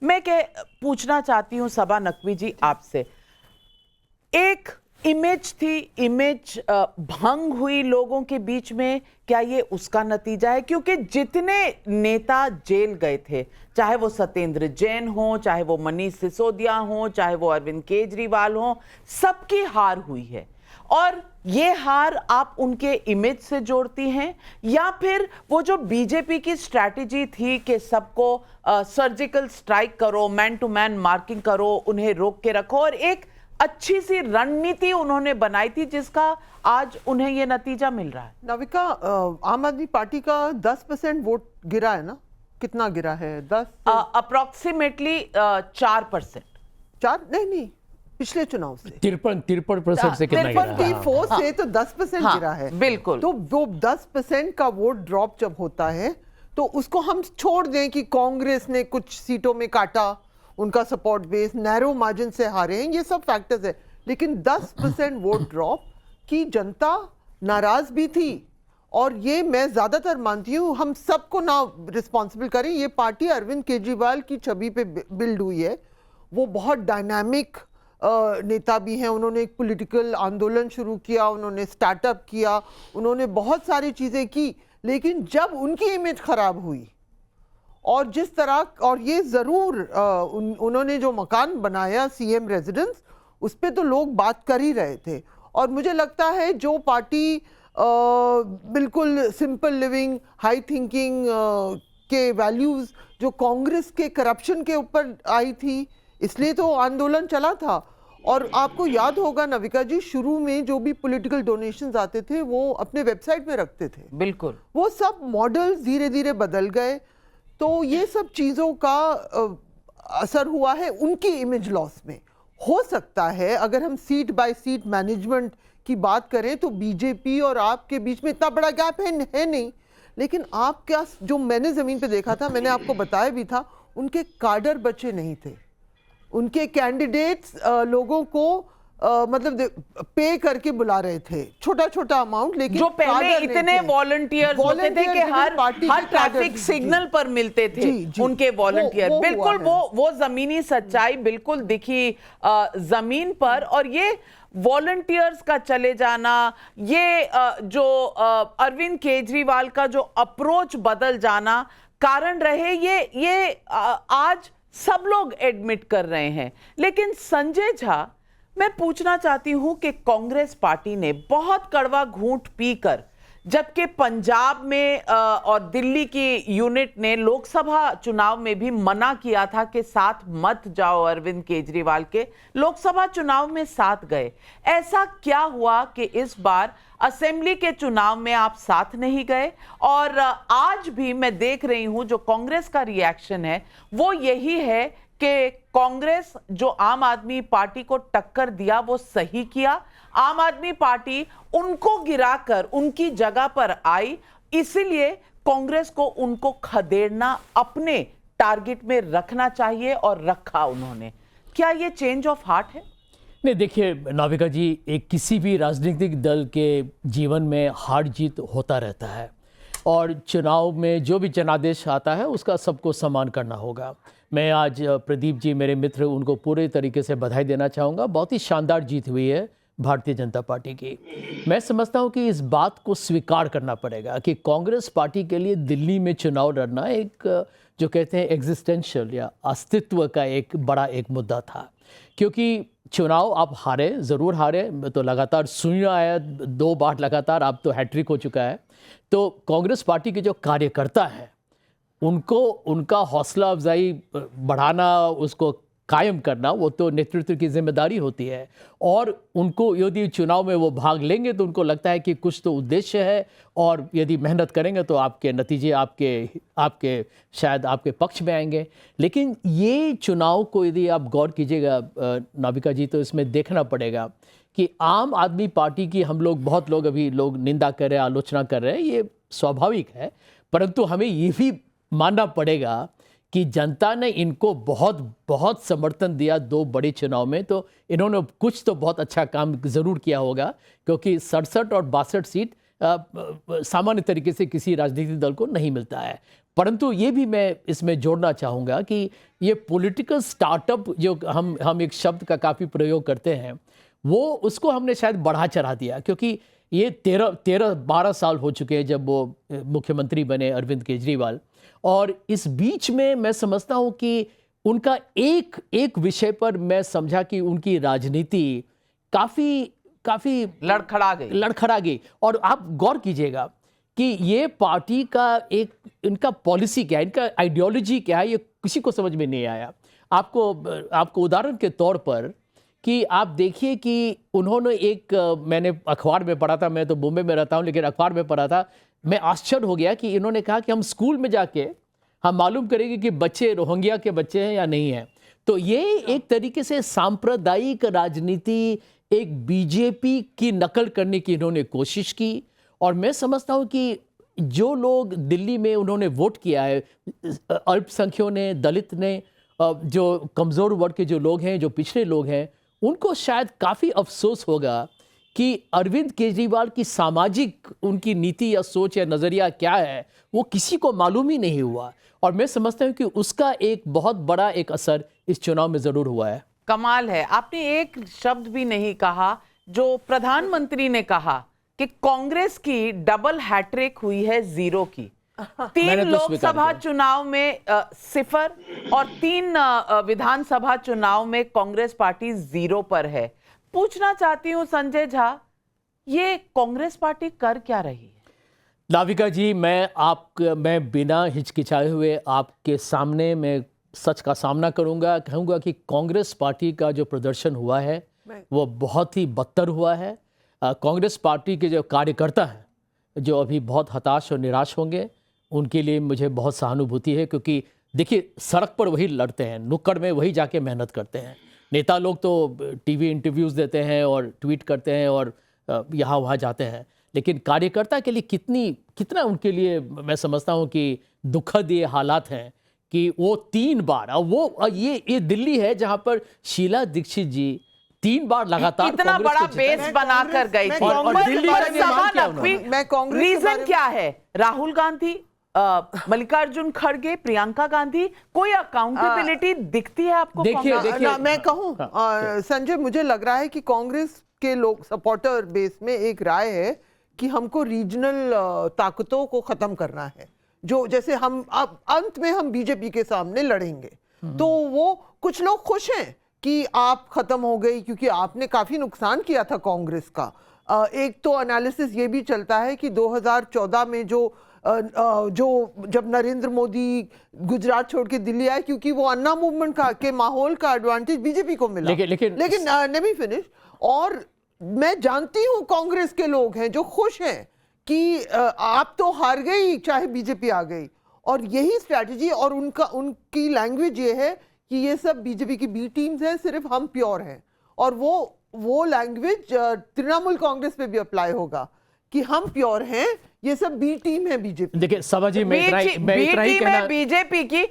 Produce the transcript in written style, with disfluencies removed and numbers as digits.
मैं पूछना चाहती हूं सबा नकवी जी आपसे, एक इमेज थी, इमेज भंग हुई लोगों के बीच में, क्या ये उसका नतीजा है? क्योंकि जितने नेता जेल गए थे, चाहे वो सत्येंद्र जैन हो, चाहे वो मनीष सिसोदिया हो, चाहे वो अरविंद केजरीवाल हो, सबकी हार हुई है। और ये हार आप उनके इमेज से जोड़ती हैं या फिर वो जो बीजेपी की स्ट्रैटेजी थी कि सबको सर्जिकल स्ट्राइक करो, मैन टू मैन मार्किंग करो, उन्हें रोक के रखो, और एक अच्छी सी रणनीति उन्होंने बनाई थी जिसका आज उन्हें यह नतीजा मिल रहा है? नविका, आम आदमी पार्टी का 10% वोट गिरा है ना? कितना गिरा है? 10 अप्रोक्सीमेटली 4%। 4 नहीं, पिछले चुनाव से 53% से कितना गिरा है? 54 से तो 10% गिरा है। बिल्कुल। तो वो 10% का वोट ड्रॉप जब होता है तो उसको हम छोड़ दें कि कांग्रेस ने कुछ सीटों में काटा, उनका सपोर्ट बेस नैरो मार्जिन से हारे हैं, ये सब फैक्टर्स है, लेकिन 10% वोट ड्रॉप की जनता नाराज भी थी। और ये मैं ज्यादातर मानती हूँ, हम सबको ना रिस्पॉन्सिबल करें, ये पार्टी अरविंद केजरीवाल की छवि पे बिल्ड हुई है। वो बहुत डायनामिक नेता भी हैं, उन्होंने एक पॉलिटिकल आंदोलन शुरू किया, उन्होंने स्टार्टअप किया, उन्होंने बहुत सारी चीज़ें की, लेकिन जब उनकी इमेज खराब हुई और जिस तरह, और ये ज़रूर उन्होंने जो मकान बनाया सीएम रेजिडेंस, उस पर तो लोग बात कर ही रहे थे। और मुझे लगता है जो पार्टी बिल्कुल सिंपल लिविंग, हाई थिंकिंग के वैल्यूज़ जो कांग्रेस के करप्शन के ऊपर आई थी, इसलिए तो आंदोलन चला था। और आपको याद होगा नविका जी, शुरू में जो भी पॉलिटिकल डोनेशंस आते थे वो अपने वेबसाइट में रखते थे। बिल्कुल। वो सब मॉडल्स धीरे धीरे बदल गए, तो ये सब चीज़ों का असर हुआ है उनकी इमेज लॉस में। हो सकता है अगर हम सीट बाय सीट मैनेजमेंट की बात करें तो बीजेपी और आपके बीच में इतना बड़ा गैप है नहीं, लेकिन आपका जो मैंने ज़मीन पे देखा था, मैंने आपको बताया भी था, उनके काडर बचे नहीं थे, उनके कैंडिडेट्स लोगों को मतलब पे करके बुला रहे थे, छोटा छोटा अमाउंट, लेकिन जो पहले इतने वॉलंटियर्स होते थे कि हर ट्रैफिक सिग्नल पर मिलते थे उनके वॉलंटियर। बिल्कुल, वो जमीनी सच्चाई बिल्कुल दिखी जमीन पर। और ये वॉलंटियर्स का चले जाना, ये जो अरविंद केजरीवाल का जो अप्रोच बदल जाना कारण रहे, ये आज सब लोग एडमिट कर रहे हैं। लेकिन संजय झा, मैं पूछना चाहती हूं कि कांग्रेस पार्टी ने बहुत कड़वा घूंट पीकर, जबकि पंजाब में और दिल्ली की यूनिट ने लोकसभा चुनाव में भी मना किया था कि साथ मत जाओ अरविंद केजरीवाल के, लोकसभा चुनाव में साथ गए। ऐसा क्या हुआ कि इस बार असेंबली के चुनाव में आप साथ नहीं गए? और आज भी मैं देख रही हूं जो कांग्रेस का रिएक्शन है वो यही है कि कांग्रेस जो आम आदमी पार्टी को टक्कर दिया वो सही किया, आम आदमी पार्टी उनको गिराकर उनकी जगह पर आई, इसीलिए कांग्रेस को उनको खदेड़ना अपने टारगेट में रखना चाहिए और रखा उन्होंने। क्या ये चेंज ऑफ हार्ट है? नहीं, देखिए नाविका जी, एक किसी भी राजनीतिक दल के जीवन में हार जीत होता रहता है और चुनाव में जो भी जनादेश आता है उसका सबको सम्मान करना होगा। मैं आज प्रदीप जी मेरे मित्र, उनको पूरे तरीके से बधाई देना चाहूँगा। बहुत ही शानदार जीत हुई है भारतीय जनता पार्टी की। मैं समझता हूँ कि इस बात को स्वीकार करना पड़ेगा कि कांग्रेस पार्टी के लिए दिल्ली में चुनाव लड़ना एक जो कहते हैं एग्जिस्टेंशियल या अस्तित्व का एक बड़ा एक मुद्दा था, क्योंकि चुनाव आप हारे, ज़रूर हारे, तो लगातार शून्य आया 2 बार लगातार, अब तो हैट्रिक हो चुका है। तो कांग्रेस पार्टी के जो कार्यकर्ता हैं उनको उनका हौसला अफजाई बढ़ाना, उसको कायम करना, वो तो नेतृत्व की जिम्मेदारी होती है। और उनको यदि चुनाव में वो भाग लेंगे तो उनको लगता है कि कुछ तो उद्देश्य है और यदि मेहनत करेंगे तो आपके नतीजे आपके शायद आपके पक्ष में आएंगे। लेकिन ये चुनाव को यदि आप गौर कीजिएगा नाविका जी, तो इसमें देखना पड़ेगा कि आम आदमी पार्टी की हम लोग बहुत लोग अभी लोग निंदा कर रहे हैं, आलोचना कर रहे हैं, ये स्वाभाविक है, परंतु हमें ये भी मानना पड़ेगा कि जनता ने इनको बहुत बहुत समर्थन दिया 2 बड़े चुनाव में, तो इन्होंने कुछ तो बहुत अच्छा काम ज़रूर किया होगा, क्योंकि 67 और 62 सीट सामान्य तरीके से किसी राजनीतिक दल को नहीं मिलता है। परंतु ये भी मैं इसमें जोड़ना चाहूँगा कि ये पॉलिटिकल स्टार्टअप जो हम एक शब्द का काफ़ी प्रयोग करते हैं, वो उसको हमने शायद बढ़ा चढ़ा दिया, क्योंकि ये 12 साल हो चुके हैं जब वो मुख्यमंत्री बने अरविंद केजरीवाल, और इस बीच में मैं समझता हूँ कि उनका एक विषय पर मैं समझा कि उनकी राजनीति काफ़ी लड़खड़ा गई। और आप गौर कीजिएगा कि ये पार्टी का इनका पॉलिसी क्या है, इनका आइडियोलॉजी क्या है, ये किसी को समझ में नहीं आया। आपको उदाहरण के तौर पर कि आप देखिए कि उन्होंने मैंने अखबार में पढ़ा था, मैं तो मुंबई में रहता हूँ लेकिन अखबार में पढ़ा था, मैं आश्चर्य हो गया कि इन्होंने कहा कि हम स्कूल में जाके हम मालूम करेंगे कि बच्चे रोहिंग्या के बच्चे हैं या नहीं हैं। तो ये एक तरीके से सांप्रदायिक राजनीति, एक बीजेपी की नकल करने की इन्होंने कोशिश की। और मैं समझता हूँ कि जो लोग दिल्ली में उन्होंने वोट किया है, अल्पसंख्यकों ने, दलित ने, जो कमज़ोर वर्ग के जो लोग हैं, जो पिछड़े लोग हैं, उनको शायद काफ़ी अफसोस होगा कि अरविंद केजरीवाल की सामाजिक उनकी नीति या सोच या नज़रिया क्या है, वो किसी को मालूम ही नहीं हुआ। और मैं समझता हूँ कि उसका एक बहुत बड़ा एक असर इस चुनाव में ज़रूर हुआ है। कमाल है, आपने एक शब्द भी नहीं कहा जो प्रधानमंत्री ने कहा कि कांग्रेस की डबल हैट्रिक हुई है 0 की। 3 लोकसभा चुनाव में 0 और 3 विधानसभा चुनाव में कांग्रेस पार्टी 0 पर है। पूछना चाहती हूं संजय झा, ये कांग्रेस पार्टी कर क्या रही है? नाविका जी, मैं बिना हिचकिचाए हुए आपके सामने मैं सच का सामना करूंगा, कहूंगा कि कांग्रेस पार्टी का जो प्रदर्शन हुआ है वो बहुत ही बदतर हुआ है। कांग्रेस पार्टी के जो कार्यकर्ता हैं, जो अभी बहुत हताश और निराश होंगे, उनके लिए मुझे बहुत सहानुभूति है, क्योंकि देखिए सड़क पर वही लड़ते हैं, नुक्कड़ में वही जाके मेहनत करते हैं। नेता लोग तो टीवी इंटरव्यूज़ देते हैं और ट्वीट करते हैं और यहाँ वहाँ जाते हैं, लेकिन कार्यकर्ता के लिए कितना उनके लिए मैं समझता हूँ कि दुखद ये हालात हैं कि वो 3 बार, वो ये दिल्ली है जहाँ पर शीला दीक्षित जी 3 बार लगातार इतना बड़ा बेस बनाकर गई थी। रीजन क्या है? राहुल गांधी, मल्लिकार्जुन खड़गे, प्रियंका गांधी, कोई अकाउंटेबिलिटी दिखती है आपको? देखिए मैं कहूं संजय, मुझे लग रहा है कि कांग्रेस के लोग सपोर्टर बेस में एक राय है कि हमको रीजनल ताकतों को खत्म करना है, जो जैसे हम अब अंत में हम बीजेपी के सामने लड़ेंगे। तो वो कुछ लोग खुश हैं कि आप खत्म हो गई, क्योंकि आपने काफी नुकसान किया था कांग्रेस का। एक तो एनालिसिस ये भी चलता है कि 2014 में जब नरेंद्र मोदी गुजरात छोड़ के दिल्ली आए, क्योंकि वो अन्ना मूवमेंट के माहौल का एडवांटेज बीजेपी को मिला। लेकिन let me finish। और मैं जानती हूं कांग्रेस के लोग हैं जो खुश हैं कि आप तो हार गई चाहे बीजेपी आ गई, और यही स्ट्रैटेजी और उनकी लैंग्वेज ये है कि ये सब बीजेपी की बी टीम्स हैं, सिर्फ हम प्योर हैं। और वो लैंग्वेज तृणमूल कांग्रेस पे भी अप्लाई होगा कि हम प्योर हैं, ये सब बी टीम है बीजेपी। देखिए समझिए, मैं इतना ही कहना, बीजेपी की